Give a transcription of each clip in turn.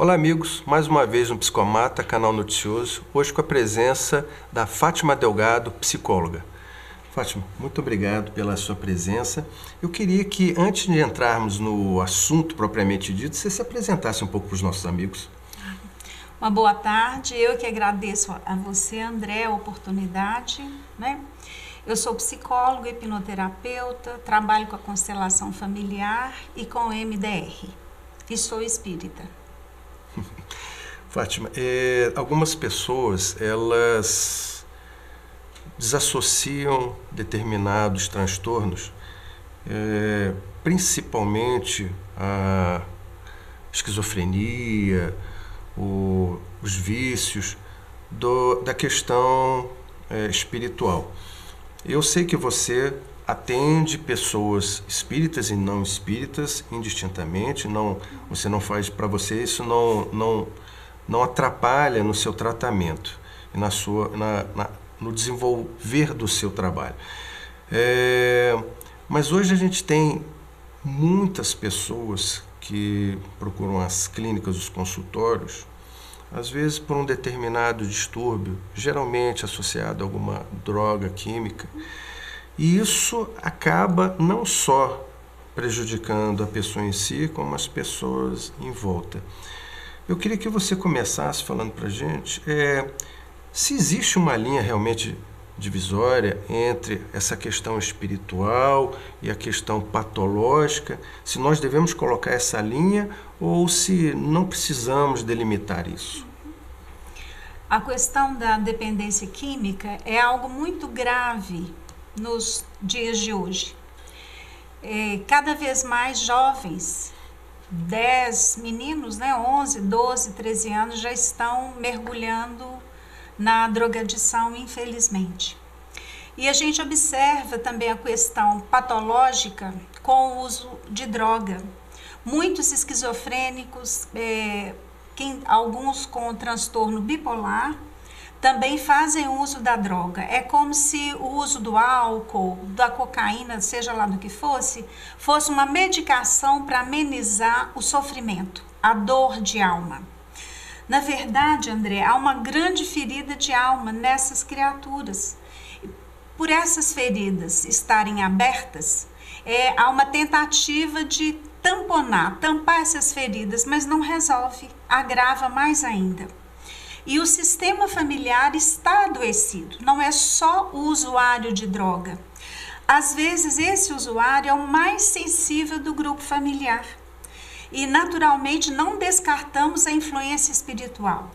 Olá amigos, mais uma vez no Psicomata, canal noticioso, hoje com a presença da Fátima Delgado, psicóloga. Fátima, muito obrigado pela sua presença. Eu queria que, antes de entrarmos no assunto propriamente dito, você se apresentasse um pouco para os nossos amigos. Uma boa tarde, eu que agradeço a você, André, a oportunidade, né? Eu sou psicóloga, hipnoterapeuta, trabalho com a constelação familiar e com o MDR e sou espírita. Fátima, algumas pessoas, elas desassociam determinados transtornos, principalmente a esquizofrenia, os vícios, da questão espiritual. Eu sei que você atende pessoas espíritas e não espíritas indistintamente, você não faz, para você isso não atrapalha no seu tratamento e no desenvolver do seu trabalho. Mas hoje a gente tem muitas pessoas que procuram as clínicas, os consultórios, às vezes por um determinado distúrbio, geralmente associado a alguma droga química, e isso acaba não só prejudicando a pessoa em si, como as pessoas em volta. Eu queria que você começasse falando para a gente se existe uma linha realmente divisória entre essa questão espiritual e a questão patológica, se nós devemos colocar essa linha ou se não precisamos delimitar isso. A questão da dependência química é algo muito grave nos dias de hoje. Cada vez mais jovens, 10 meninos, 11, 12, 13 anos, já estão mergulhando na drogadição, infelizmente. E a gente observa também a questão patológica com o uso de droga. Muitos esquizofrênicos, alguns com transtorno bipolar, também fazem uso da droga. É como se o uso do álcool, da cocaína, seja lá do que fosse uma medicação para amenizar o sofrimento, a dor de alma. Na verdade, André, há uma grande ferida de alma nessas criaturas. Por essas feridas estarem abertas, há uma tentativa de tampar essas feridas, mas não resolve, agrava mais ainda. E o sistema familiar está adoecido, não é só o usuário de droga. Às vezes, esse usuário é o mais sensível do grupo familiar. E, naturalmente, não descartamos a influência espiritual.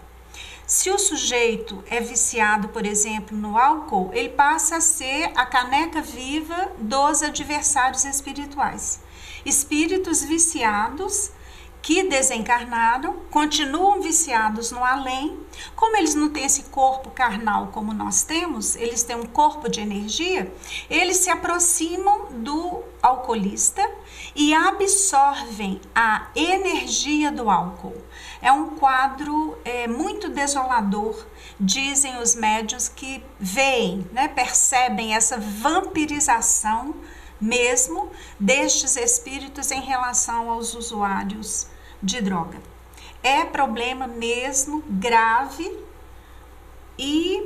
Se o sujeito é viciado, por exemplo, no álcool, ele passa a ser a caneca viva dos adversários espirituais. Espíritos viciados que desencarnaram, continuam viciados no além. Como eles não têm esse corpo carnal como nós temos, eles têm um corpo de energia, eles se aproximam do alcoolista e absorvem a energia do álcool. É um quadro muito desolador, dizem os médiuns que veem, percebem essa vampirização mesmo destes espíritos em relação aos usuários de droga. É problema mesmo grave e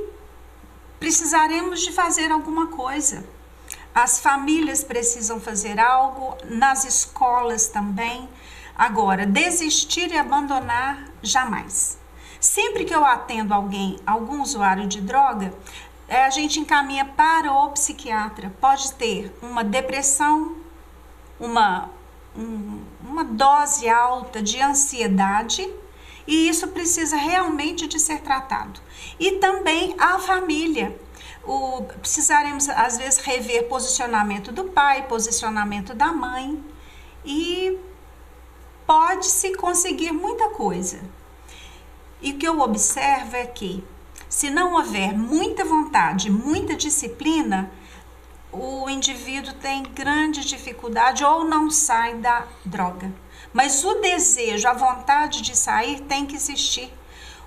precisaremos de fazer alguma coisa. As famílias precisam fazer algo, nas escolas também. Agora, desistir e abandonar, jamais. Sempre que eu atendo algum usuário de droga, a gente encaminha para o psiquiatra. Pode ter uma depressão, uma dose alta de ansiedade, e isso precisa realmente de ser tratado. E também a família. Precisaremos, às vezes, rever posicionamento do pai, posicionamento da mãe, e pode-se conseguir muita coisa. E o que eu observo é que, se não houver muita vontade, muita disciplina, o indivíduo tem grande dificuldade ou não sai da droga. Mas o desejo, a vontade de sair tem que existir.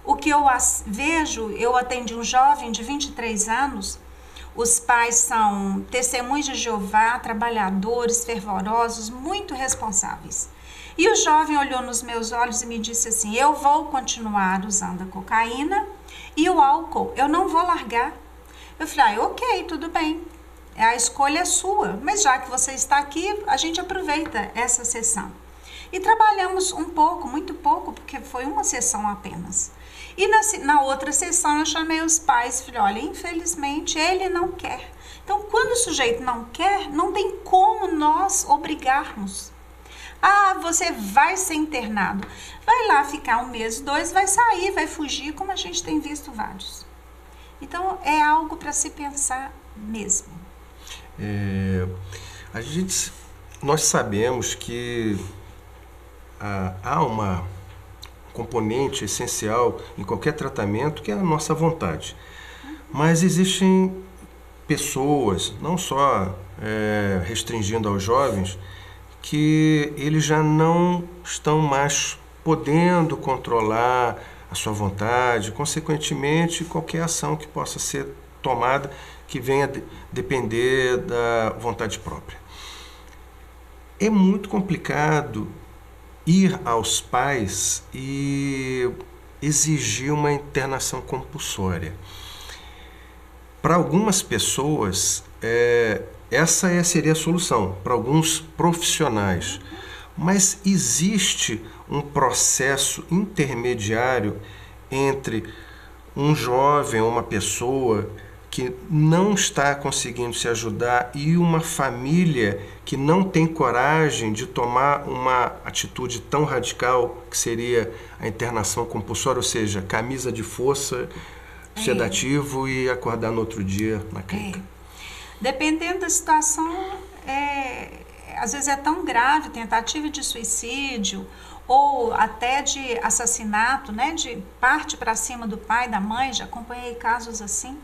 O que eu vejo, eu atendi um jovem de 23 anos, Os pais são testemunhos de Jeová, trabalhadores, fervorosos, muito responsáveis. E o jovem olhou nos meus olhos e me disse assim: eu vou continuar usando a cocaína e o álcool, eu não vou largar. Eu falei: ok, tudo bem, a escolha é sua, mas já que você está aqui, a gente aproveita essa sessão. E trabalhamos um pouco, muito pouco, porque foi uma sessão apenas. E na outra sessão eu chamei os pais e falei: olha, infelizmente ele não quer. Então, quando o sujeito não quer, não tem como nós obrigarmos. Ah, você vai ser internado. Vai lá ficar 1 mês, 2, vai sair, vai fugir, como a gente tem visto vários. Então, é algo para se pensar mesmo. Nós sabemos que há uma componente essencial em qualquer tratamento, que é a nossa vontade. Mas existem pessoas, não só restringindo aos jovens, que eles já não estão mais podendo controlar a sua vontade, consequentemente, qualquer ação que possa ser tomada que venha depender da vontade própria. É muito complicado ir aos pais e exigir uma internação compulsória. Para algumas pessoas, essa seria a solução, para alguns profissionais. Mas existe um processo intermediário entre um jovem ou uma pessoa que não está conseguindo se ajudar e uma família que não tem coragem de tomar uma atitude tão radical que seria a internação compulsória, ou seja, camisa de força, sedativo e acordar no outro dia na clínica. Dependendo da situação, às vezes é tão grave, tentativa de suicídio ou até de assassinato, né, de parte para cima do pai, da mãe. Já acompanhei casos assim,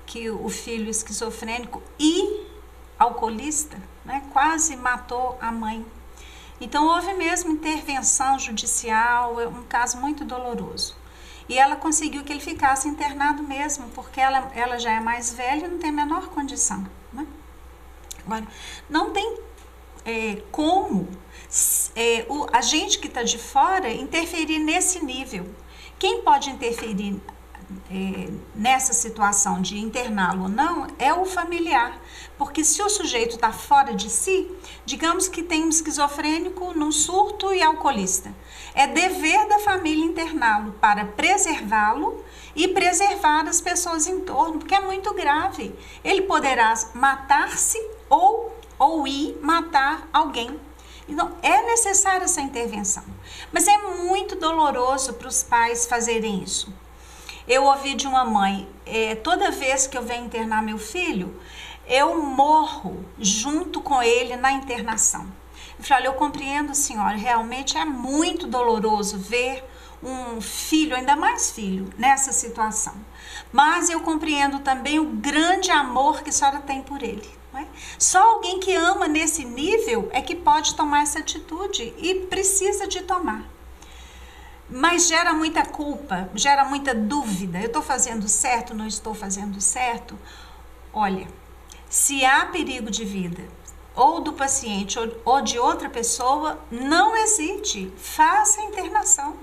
que o filho esquizofrênico e alcoolista, né, quase matou a mãe. Então houve mesmo intervenção judicial, um caso muito doloroso. E ela conseguiu que ele ficasse internado mesmo, porque ela já é mais velha e não tem a menor condição, né? Agora, não tem como a gente que está de fora interferir nesse nível. Quem pode interferir nessa situação de interná-lo ou não é o familiar, porque se o sujeito está fora de si, digamos que tem um esquizofrênico num surto e alcoolista, é dever da família interná-lo para preservá-lo e preservar as pessoas em torno, porque é muito grave. Ele poderá matar-se ou ir matar alguém. Então, é necessária essa intervenção, mas é muito doloroso para os pais fazerem isso. Eu ouvi de uma mãe: toda vez que eu venho internar meu filho, eu morro junto com ele na internação. Eu falei: olha, eu compreendo, senhora, realmente é muito doloroso ver um filho, ainda mais filho, nessa situação. Mas eu compreendo também o grande amor que a senhora tem por ele. Não é? Só alguém que ama nesse nível é que pode tomar essa atitude e precisa de tomar. Mas gera muita culpa, gera muita dúvida. Eu estou fazendo certo, não estou fazendo certo? Olha, se há perigo de vida, ou do paciente ou de outra pessoa, não hesite, faça a internação.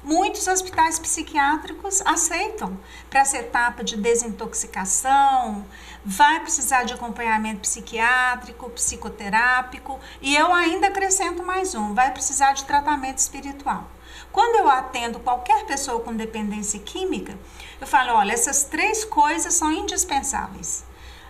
Muitos hospitais psiquiátricos aceitam para essa etapa de desintoxicação, vai precisar de acompanhamento psiquiátrico, psicoterápico, e eu ainda acrescento mais vai precisar de tratamento espiritual. Quando eu atendo qualquer pessoa com dependência química, eu falo: olha, essas 3 coisas são indispensáveis.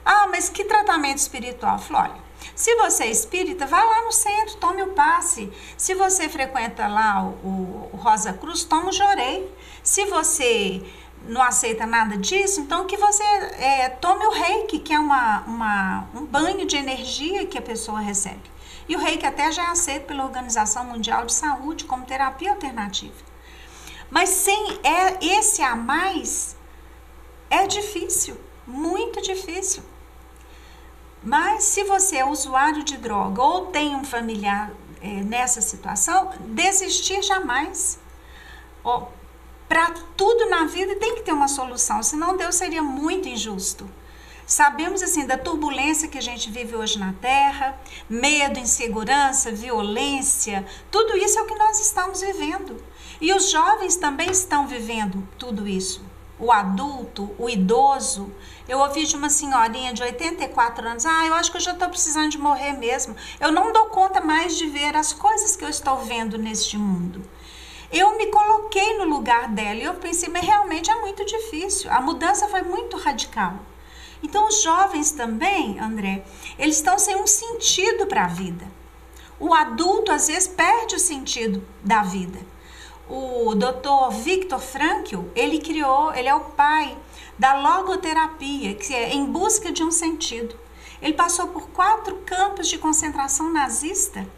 Ah, mas que tratamento espiritual? Eu falo: olha, se você é espírita, vai lá no centro, tome o passe. Se você frequenta lá o Rosa Cruz, toma o Jorei. Se você não aceita nada disso, então que você tome o Reiki, que é um banho de energia que a pessoa recebe. E o Reiki até já é aceito pela Organização Mundial de Saúde como terapia alternativa. Mas sem esse a mais, é difícil, muito difícil. Mas se você é usuário de droga ou tem um familiar nessa situação, desistir jamais. Para tudo na vida tem que ter uma solução, senão Deus seria muito injusto. Sabemos assim da turbulência que a gente vive hoje na Terra, medo, insegurança, violência, tudo isso é o que nós estamos vivendo. E os jovens também estão vivendo tudo isso. O adulto, o idoso. Eu ouvi de uma senhorinha de 84 anos, eu acho que eu já estou precisando de morrer mesmo. Eu não dou conta mais de ver as coisas que eu estou vendo neste mundo. Eu me coloquei no lugar dela e eu pensei, mas realmente é muito difícil. A mudança foi muito radical. Então os jovens também, André, eles estão sem um sentido para a vida. O adulto às vezes perde o sentido da vida. O Dr. Viktor Frankl, ele é o pai da logoterapia, que é em busca de um sentido. Ele passou por 4 campos de concentração nazista.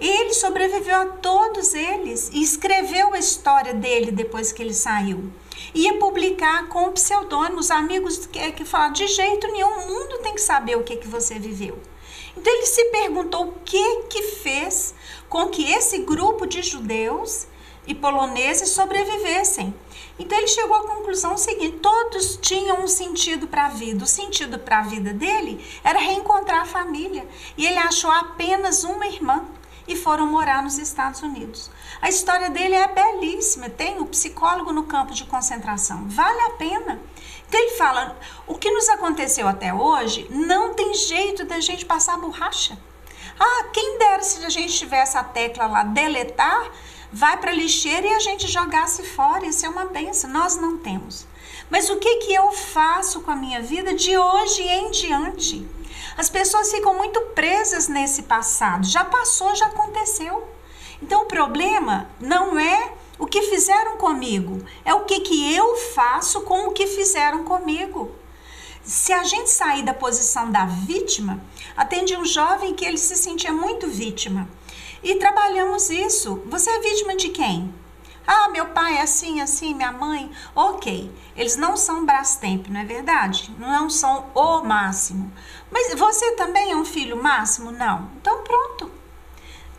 Ele sobreviveu a todos eles e escreveu a história dele depois que ele saiu. Ia publicar com pseudônimos, amigos que falaram, de jeito nenhum, o mundo tem que saber o que você viveu. Então ele se perguntou o que fez com que esse grupo de judeus e poloneses sobrevivessem. Então ele chegou à conclusão seguinte, todos tinham um sentido para a vida. O sentido para a vida dele era reencontrar a família. E ele achou apenas uma irmã e foram morar nos Estados Unidos. A história dele é belíssima, tem o psicólogo no campo de concentração, vale a pena. Então ele fala, o que nos aconteceu até hoje, não tem jeito da gente passar borracha. Quem dera se a gente tivesse a tecla lá, deletar, vai para a lixeira e a gente jogasse fora, isso é uma bênção, nós não temos. Mas o que eu faço com a minha vida de hoje em diante? As pessoas ficam muito presas nesse passado, já passou, já aconteceu. Então o problema não é o que fizeram comigo, é o que eu faço com o que fizeram comigo. Se a gente sair da posição da vítima, atendi um jovem que ele se sentia muito vítima. E trabalhamos isso. Você é vítima de quem? Meu pai é assim, assim, minha mãe. Ok, eles não são Brastemp, não é verdade? Não são o máximo. Mas você também é um filho máximo? Não. Então pronto.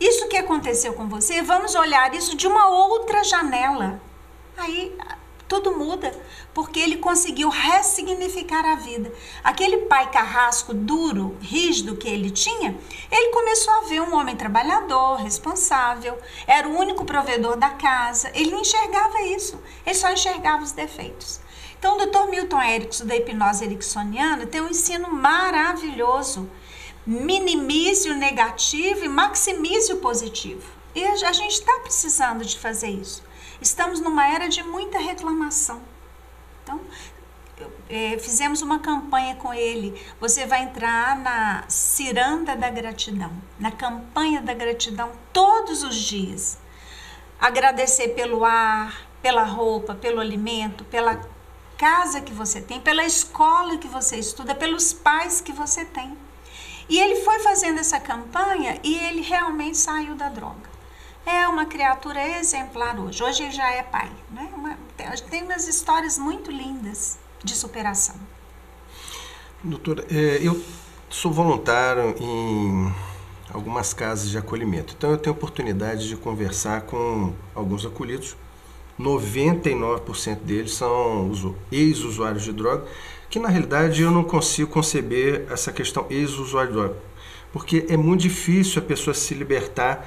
Isso que aconteceu com você, vamos olhar isso de uma outra janela. Aí tudo muda, porque ele conseguiu ressignificar a vida. Aquele pai carrasco, duro, rígido que ele tinha, ele começou a ver um homem trabalhador, responsável, era o único provedor da casa, ele não enxergava isso, ele só enxergava os defeitos. Então o Dr. Milton Erickson, da hipnose ericksoniana, tem um ensino maravilhoso. Minimize o negativo e maximize o positivo. E a gente está precisando de fazer isso. Estamos numa era de muita reclamação. Então, fizemos uma campanha com ele. Você vai entrar na ciranda da gratidão, na campanha da gratidão todos os dias. Agradecer pelo ar, pela roupa, pelo alimento, pela casa que você tem, pela escola que você estuda, pelos pais que você tem. E ele foi fazendo essa campanha e ele realmente saiu da droga. É uma criatura exemplar hoje. Hoje ele já é pai, né? Tem umas histórias muito lindas de superação. Doutora, eu sou voluntário em algumas casas de acolhimento. Então eu tenho oportunidade de conversar com alguns acolhidos. 99% deles são ex-usuários de droga, que na realidade eu não consigo conceber essa questão ex-usuário de droga, porque é muito difícil a pessoa se libertar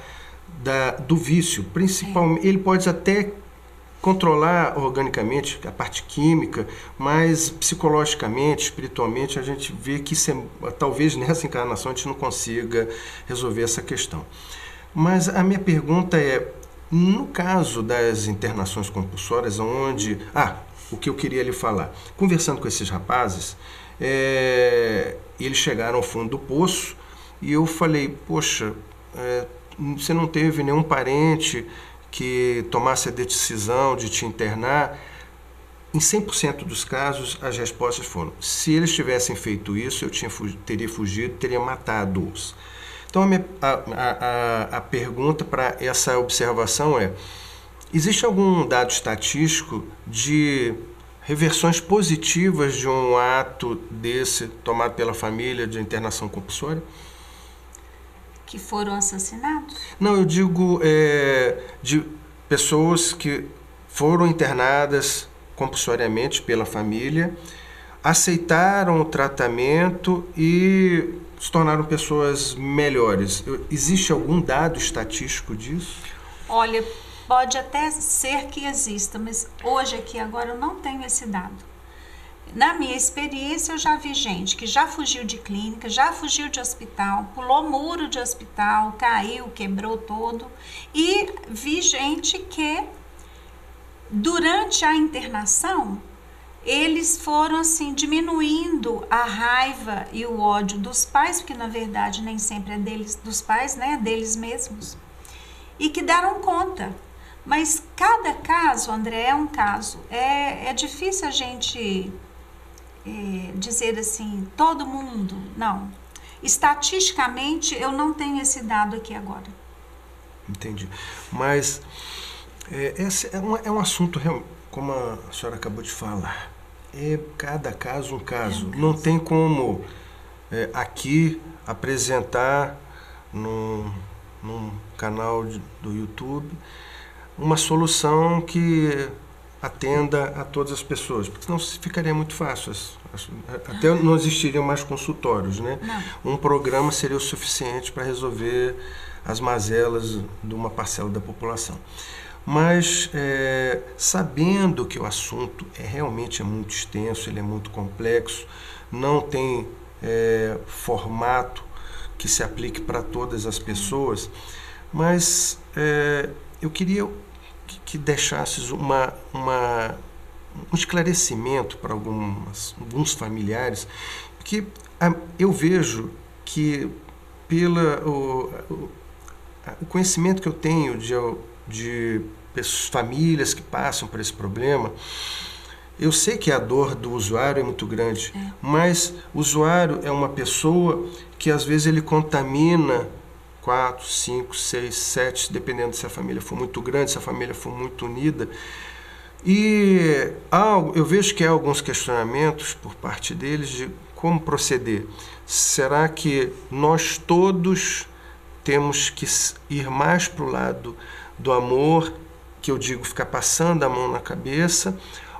do vício. Principalmente, ele pode até controlar organicamente a parte química, mas psicologicamente, espiritualmente, a gente vê que talvez nessa encarnação a gente não consiga resolver essa questão. Mas a minha pergunta é, no caso das internações compulsórias, onde... o que eu queria lhe falar. Conversando com esses rapazes, eles chegaram ao fundo do poço e eu falei, poxa, você não teve nenhum parente que tomasse a decisão de te internar? Em 100% dos casos, as respostas foram, se eles tivessem feito isso, eu teria fugido, teria matado-os. Então, a pergunta para essa observação é, existe algum dado estatístico de reversões positivas de um ato desse tomado pela família de internação compulsória? Que foram assassinados? Não, eu digo de pessoas que foram internadas compulsoriamente pela família, aceitaram o tratamento e se tornaram pessoas melhores. Existe algum dado estatístico disso? Olha, pode até ser que exista, mas hoje aqui agora eu não tenho esse dado. Na minha experiência, eu já vi gente que já fugiu de clínica, já fugiu de hospital, pulou muro de hospital, caiu, quebrou todo. E vi gente que, durante a internação, eles foram assim diminuindo a raiva e o ódio dos pais, porque na verdade nem sempre é deles, dos pais, né, deles mesmos, e que deram conta. Mas cada caso, André, é um caso. É difícil a gente dizer assim, todo mundo, não. Estatisticamente, eu não tenho esse dado aqui agora. Entendi. Mas esse é um assunto, como a senhora acabou de falar, é cada caso um caso. Não tem como aqui apresentar num canal do YouTube uma solução que atenda a todas as pessoas, porque senão ficaria muito fácil. Até não existiriam mais consultórios, né? Não. Um programa seria o suficiente para resolver as mazelas de uma parcela da população. Mas sabendo que o assunto realmente é muito extenso, ele é muito complexo, não tem formato que se aplique para todas as pessoas, mas eu queria que deixasses um esclarecimento para alguns familiares, porque eu vejo que o conhecimento que eu tenho de famílias que passam por esse problema, eu sei que a dor do usuário é muito grande, mas o usuário é uma pessoa que às vezes ele contamina 4, 5, 6, 7, dependendo se a família for muito grande, se a família for muito unida. E eu vejo que há alguns questionamentos por parte deles de como proceder. Será que nós todos temos que ir mais para o lado do amor, que eu digo ficar passando a mão na cabeça,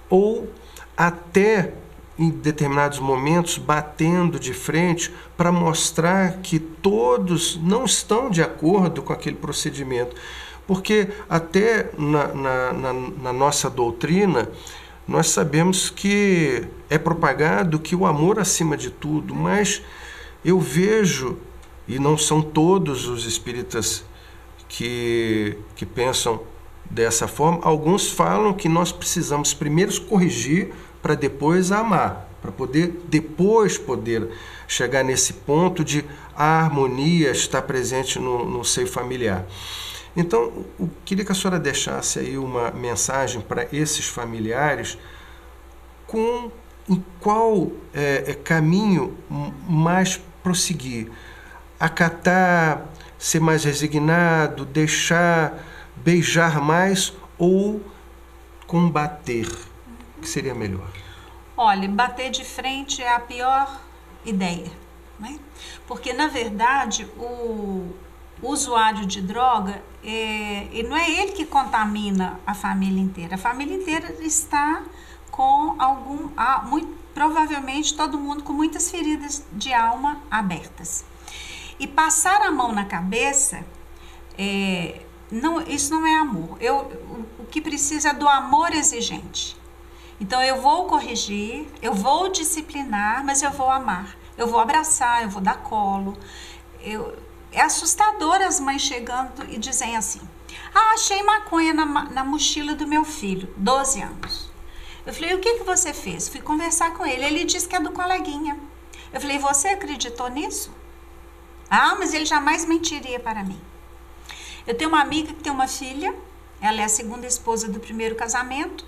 ou até em determinados momentos batendo de frente para mostrar que todos não estão de acordo com aquele procedimento? Porque até na nossa doutrina nós sabemos que é propagado que o amor acima de tudo, mas eu vejo, e não são todos os espíritas que pensam dessa forma, alguns falam que nós precisamos primeiro corrigir para depois amar, para depois poder chegar nesse ponto de a harmonia estar presente no seio familiar. Então, eu queria que a senhora deixasse aí uma mensagem para esses familiares em qual caminho mais prosseguir. Acatar, ser mais resignado, beijar mais ou combater? O que seria melhor? Olha, bater de frente é a pior ideia, né? Porque, na verdade, o usuário de droga, não é ele que contamina a família inteira. A família inteira está com muito provavelmente todo mundo com muitas feridas de alma abertas. E passar a mão na cabeça, isso não é amor. O que precisa é do amor exigente. Então eu vou corrigir, eu vou disciplinar, mas eu vou amar. Eu vou abraçar, eu vou dar colo. É assustador as mães chegando e dizem assim: achei maconha na mochila do meu filho, 12 anos. Eu falei: o que você fez? Fui conversar com ele. Ele disse que é do coleguinha. Eu falei: você acreditou nisso? Mas ele jamais mentiria para mim. Eu tenho uma amiga que tem uma filha, ela é a segunda esposa do primeiro casamento,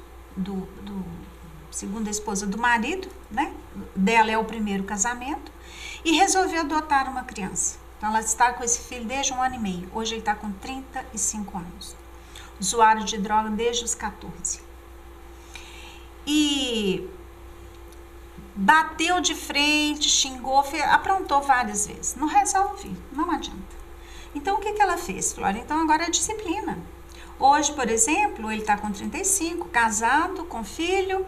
segunda esposa do marido, né? Dela é o primeiro casamento, e resolveu adotar uma criança. Então ela está com esse filho desde 1 ano e meio. Hoje ele está com 35 anos. Usuário de droga desde os 14. E bateu de frente, xingou, aprontou várias vezes. Não resolve, não adianta. Então o que ela fez? Falou: então agora é disciplina. Hoje, por exemplo, ele está com 35, casado, com filho,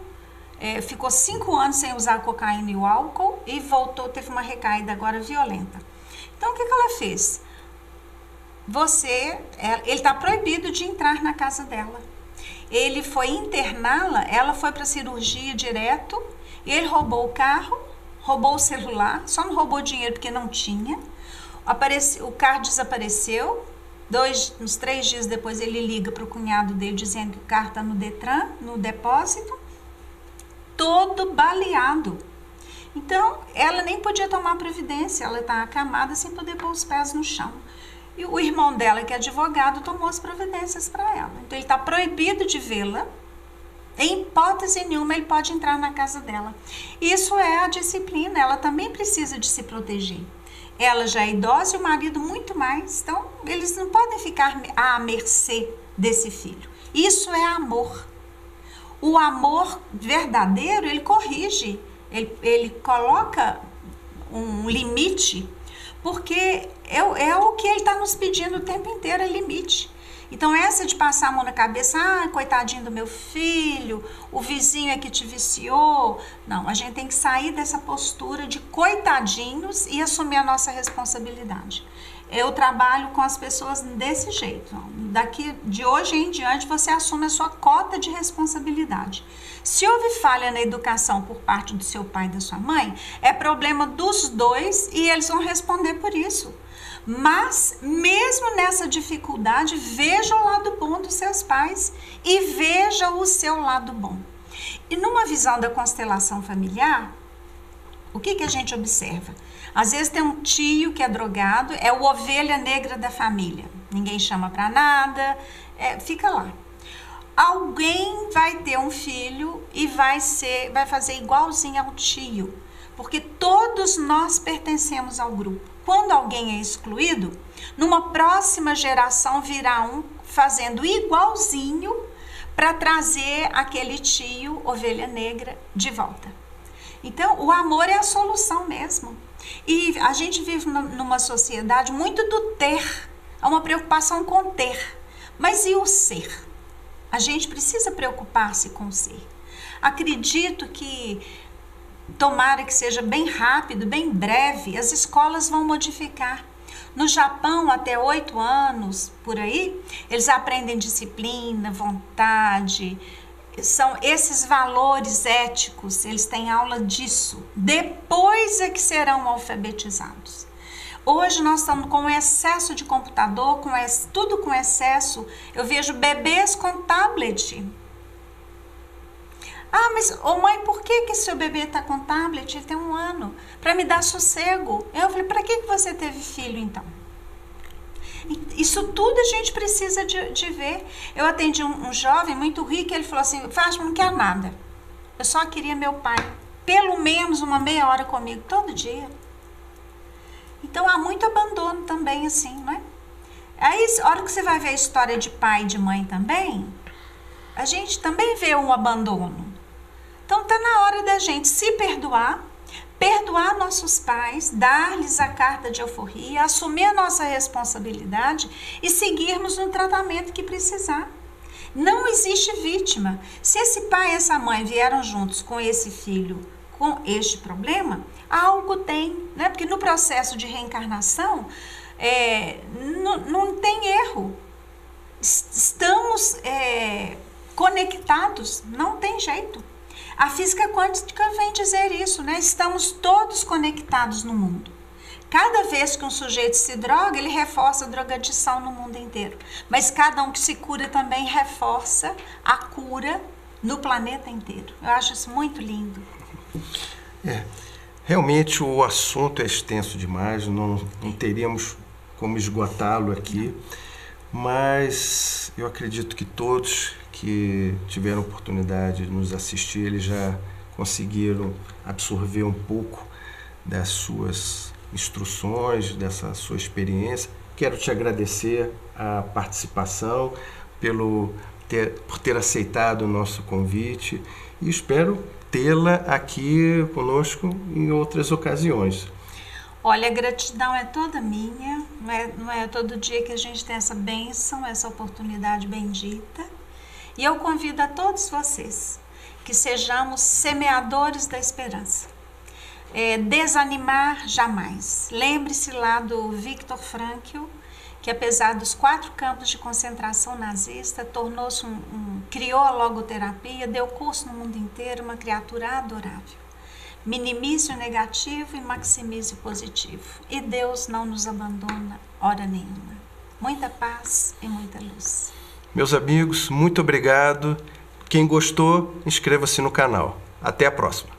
ficou 5 anos sem usar cocaína e o álcool e voltou, teve uma recaída agora violenta. Então, o que ela fez? Ele está proibido de entrar na casa dela. Ele foi interná-la, ela foi para cirurgia direto, ele roubou o carro, roubou o celular, só não roubou dinheiro porque não tinha. O carro desapareceu. Uns 3 dias depois ele liga para o cunhado dele dizendo que o carro está no Detran, no depósito, todo baleado. Então, ela nem podia tomar providência, ela está acamada sem poder pôr os pés no chão. E o irmão dela, que é advogado, tomou as providências para ela. Então, ele está proibido de vê-la. Em hipótese nenhuma, ele pode entrar na casa dela. Isso é a disciplina, ela também precisa de se proteger. Ela já é idosa e o marido muito mais. Então, eles não podem ficar à mercê desse filho. Isso é amor. O amor verdadeiro, ele corrige. Ele coloca um limite, porque é o que ele está nos pedindo o tempo inteiro, é limite. Então, essa de passar a mão na cabeça, coitadinho do meu filho, o vizinho é que te viciou. Não, a gente tem que sair dessa postura de coitadinhos e assumir a nossa responsabilidade. Eu trabalho com as pessoas desse jeito. De hoje em diante, você assume a sua cota de responsabilidade. Se houve falha na educação por parte do seu pai e da sua mãe, é problema dos dois e eles vão responder por isso. Mas, mesmo nessa dificuldade, veja o lado bom dos seus pais e veja o seu lado bom. E numa visão da constelação familiar, o que a gente observa? Às vezes tem um tio que é drogado, é o ovelha negra da família. Ninguém chama para nada, fica lá. Alguém vai ter um filho e vai fazer igualzinho ao tio, porque todos nós pertencemos ao grupo. Quando alguém é excluído, numa próxima geração virá um fazendo igualzinho para trazer aquele tio, ovelha negra, de volta. Então, o amor é a solução mesmo. E a gente vive numa sociedade muito do ter, há uma preocupação com ter. Mas e o ser? A gente precisa preocupar-se com o ser. Acredito que, tomara que seja bem rápido, bem breve, as escolas vão modificar. No Japão, até 8 anos, por aí, eles aprendem disciplina, vontade, são esses valores éticos, eles têm aula disso. Depois é que serão alfabetizados. Hoje nós estamos com excesso de computador, tudo com excesso. Eu vejo bebês com tablet. Mas, mãe, por que seu bebê está com tablet? Ele tem 1 ano. Para me dar sossego. Eu falei, para que você teve filho, então? Isso tudo a gente precisa de ver. Eu atendi um jovem muito rico, ele falou assim, Fátima, não quero nada. Eu só queria meu pai, pelo menos uma meia hora comigo, todo dia. Então, há muito abandono também, assim, não é? Aí, a hora que você vai ver a história de pai e de mãe também, a gente também vê um abandono. Então, está na hora da gente se perdoar nossos pais, dar-lhes a carta de alforria, assumir a nossa responsabilidade e seguirmos no tratamento que precisar. Não existe vítima. Se esse pai e essa mãe vieram juntos com esse filho, com este problema, algo tem, né? Porque no processo de reencarnação, não tem erro. Estamos conectados, não tem jeito. A física quântica vem dizer isso, né? Estamos todos conectados no mundo. Cada vez que um sujeito se droga, ele reforça a drogadição no mundo inteiro. Mas cada um que se cura também reforça a cura no planeta inteiro. Eu acho isso muito lindo. Realmente o assunto é extenso demais, não teríamos como esgotá-lo aqui, mas eu acredito que todos que tiveram oportunidade de nos assistir, eles já conseguiram absorver um pouco das suas instruções, dessa sua experiência. Quero te agradecer a participação, por ter aceitado o nosso convite e espero tê-la aqui conosco em outras ocasiões. Olha, a gratidão é toda minha, não é todo dia que a gente tem essa bênção, essa oportunidade bendita. E eu convido a todos vocês que sejamos semeadores da esperança. Desanimar jamais. Lembre-se lá do Viktor Frankl, que apesar dos 4 campos de concentração nazista, tornou-se criou a logoterapia, deu curso no mundo inteiro, uma criatura adorável. Minimize o negativo e maximize o positivo. E Deus não nos abandona hora nenhuma. Muita paz e muita luz. Meus amigos, muito obrigado. Quem gostou, inscreva-se no canal. Até a próxima.